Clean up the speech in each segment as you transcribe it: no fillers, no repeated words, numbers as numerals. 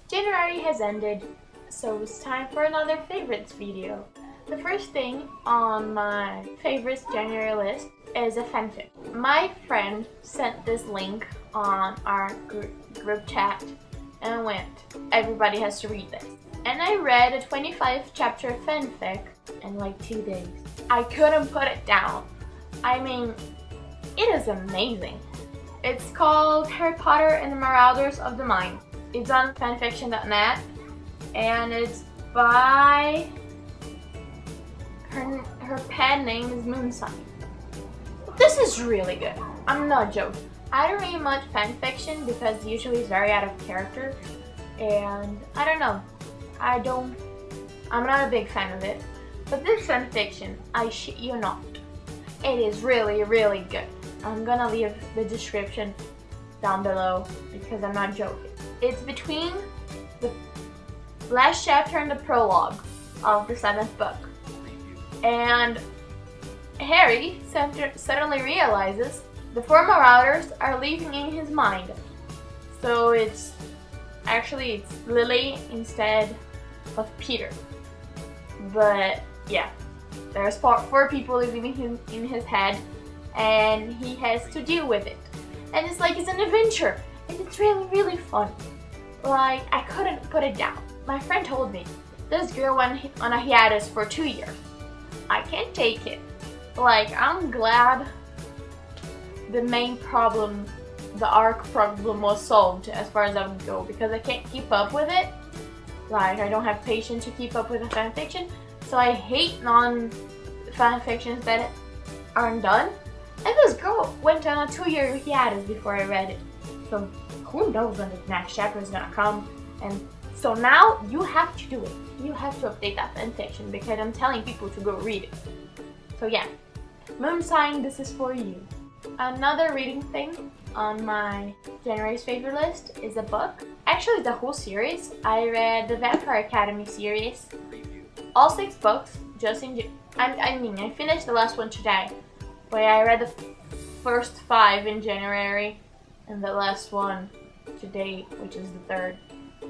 January has ended, so it's time for another favorites video. The first thing on my favorites January list is a fanfic. My friend sent this link on our group chat and went, everybody has to read this. And I read a 25 chapter fanfic in like 2 days. I couldn't put it down. I mean, it is amazing. It's called Harry Potter and the Marauders of the Mind. It's on fanfiction.net and it's by her pen name is Moonsign. This is really good. I'm not joking. I don't read much fanfiction because usually it's very out of character, and I don't know. I'm not a big fan of it. But this fanfiction, I shit you not, it is really, really good. I'm gonna leave the description down below because I'm not joking. It's between the last chapter and the prologue of the 7th book. And Harry suddenly realizes the 4 marauders are living in his mind. So it's Lily instead of Peter. But yeah, there's 4 people living in his head, and he has to deal with it. And it's like it's an adventure, and it's really, really fun. Like, I couldn't put it down. My friend told me this girl went on a hiatus for 2 years. I can't take it. Like, I'm glad the main problem, the arc problem, was solved as far as I would go, because I can't keep up with it. Like, I don't have patience to keep up with a fanfiction, so I hate non-fanfictions that aren't done. And this girl went on a 2-year hiatus before I read it. So who knows when the next chapter is gonna come. And so now you have to do it. You have to update that fanfiction because I'm telling people to go read it. So yeah, Moonsign, this is for you. Another reading thing on my January's favorite list is a book. Actually, the whole series. I read the Vampire Academy series. All 6 books, just in I finished the last one today. But I read the first 5 in January and the last one today, which is the 3rd.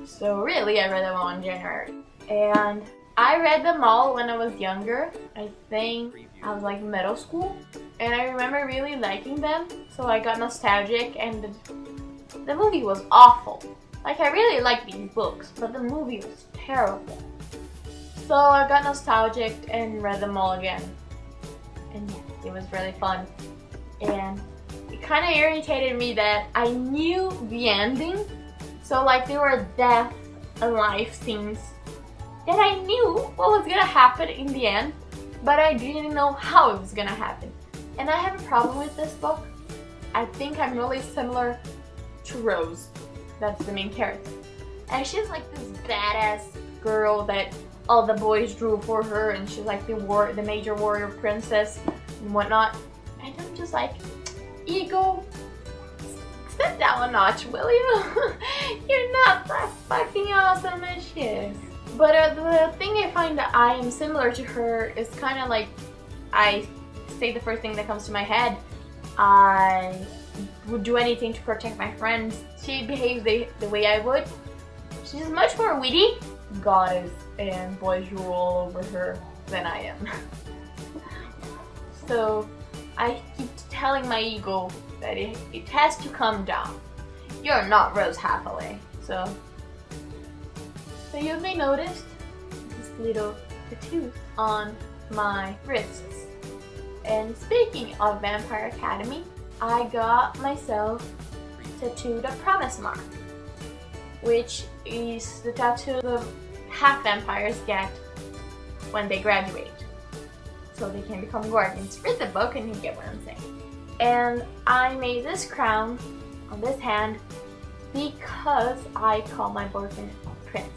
So really, I read them all in January. And I read them all when I was younger. I think I was like middle school. And I remember really liking them. So I got nostalgic, and the movie was awful. Like, I really liked these books, but the movie was terrible. So I got nostalgic and read them all again. And yeah, it was really fun. And it kind of irritated me that I knew the ending. So like, there were death and life scenes that I knew what was gonna happen in the end, but I didn't know how it was gonna happen. And I have a problem with this book. I think I'm really similar to Rose. That's the main character. And she's like this badass girl that all the boys drew for her, and she's like the major warrior princess and whatnot. And I'm just like, ego, step down a notch, will you? You're not that fucking awesome as she is. But the thing I find that I am similar to her is kind of like, I say the first thing that comes to my head. I would do anything to protect my friends. She behaves the way I would. She's much more witty, goddess, and boys rule all over her than I am. So I keep telling my ego that it has to come down. You're not Rose Hathaway. So you may notice this little tattoo on my wrists. And speaking of Vampire Academy, I got myself tattooed a promise mark, which is the tattoo the half vampires get when they graduate, so they can become guardians. Read the book and you get what I'm saying. And I made this crown on this hand because I call my boyfriend Prince.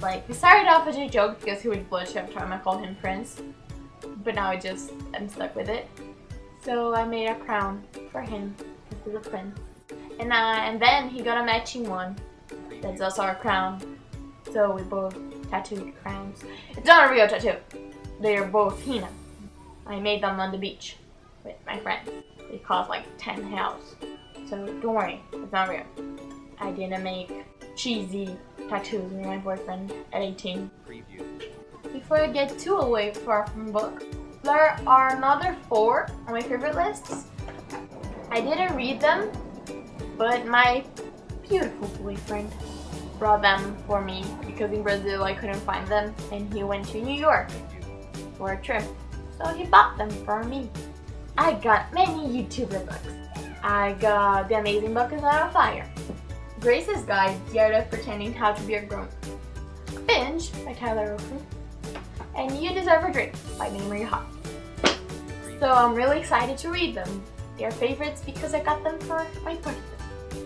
Like, we started off as a joke because he would blush every time I called him Prince, but now I'm stuck with it. So I made a crown for him because he's a prince. And then he got a matching one that's also our crown. So we both tattooed crowns. It's not a real tattoo. They are both henna. I made them on the beach with my friends. They cost like 10 house. So don't worry, it's not real. I didn't make cheesy tattoos with my boyfriend at 18. Before I get too away far from the book, there are another 4 on my favorite lists. I didn't read them, but my beautiful boyfriend brought them for me because in Brazil I couldn't find them and he went to New York for a trip, so he bought them for me. I got many YouTuber books. I got The Amazing Book is Not on Fire, Grace's Guide, The Art of Pretending How to Be a Grown, Binge by Tyler Oakley, and You Deserve a Drink by Memory Hot. So I'm really excited to read them. They're favorites because I got them for my birthday.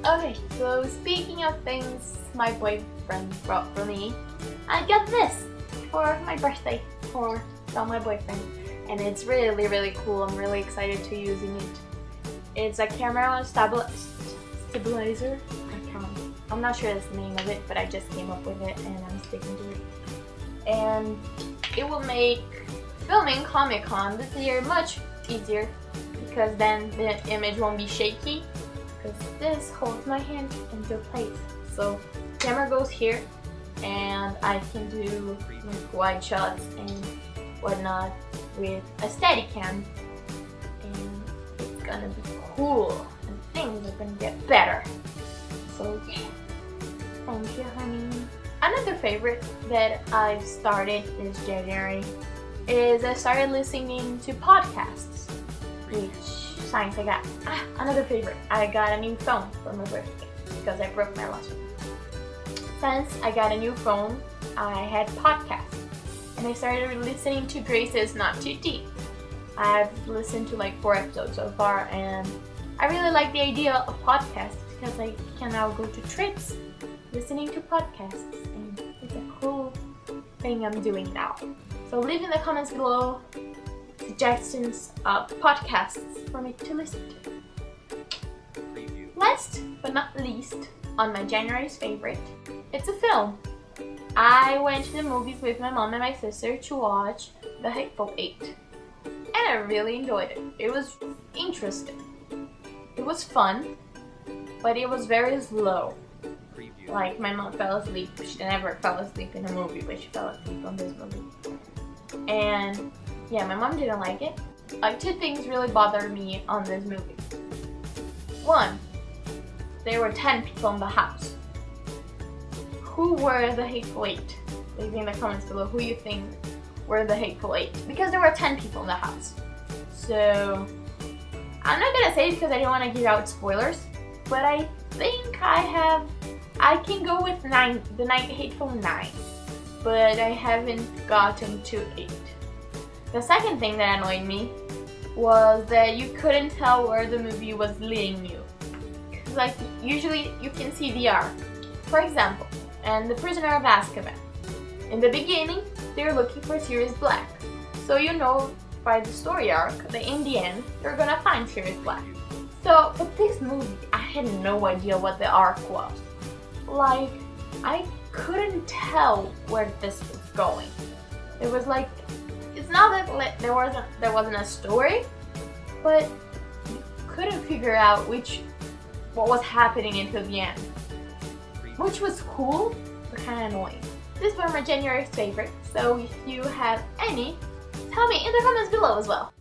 Okay, so speaking of things my boyfriend brought for me, I got this for my birthday from my boyfriend, and it's really cool. I'm really excited to using it. It's a camera stabilizer. I'm not sure that's the name of it, but I just came up with it and I'm sticking to it. And it will make filming Comic-Con this year much easier because then the image won't be shaky, because this holds my hand into place. So camera goes here and I can do like wide shots and whatnot with a Steadicam, and it's gonna be cool and things are gonna get better. So yeah, thank you, honey. Another favorite that I've started this January is I started listening to podcasts, which signs I got. Another favorite, I got a new phone for my birthday because I broke my last one. Since I got a new phone, I had podcasts and I started listening to Grace's Not Too Deep. I've listened to like 4 episodes so far and I really like the idea of podcasts because I can now go to trips listening to podcasts, and it's a cool thing I'm doing now. So leave in the comments below suggestions of podcasts for me to listen to. Last but not least, on my January's favorite, it's a film. I went to the movies with my mom and my sister to watch The Hateful 8, and I really enjoyed it. It was interesting. It was fun, but it was very slow. Like, my mom fell asleep. She never fell asleep in a movie, but she fell asleep on this movie. And yeah, my mom didn't like it. Like, 2 things really bothered me on this movie. 1, there were 10 people in the house. Who were the Hateful 8? Leave in the comments below who you think were the Hateful 8. Because there were 10 people in the house. So I'm not gonna say it because I don't want to give out spoilers, but I think I can go with 9, the Hateful 9, but I haven't gotten to 8. The second thing that annoyed me was that you couldn't tell where the movie was leading you. Like, usually you can see the arc. For example, in The Prisoner of Azkaban, in the beginning they're looking for Sirius Black, so you know by the story arc that in the end they're gonna find Sirius Black. So, but this movie, I had no idea what the arc was. Like, I couldn't tell where this was going. It was like, it's not that there wasn't a story, but you couldn't figure out what was happening until the end, which was cool but kind of annoying. These were my January's favorite, so if you have any, tell me in the comments below as well.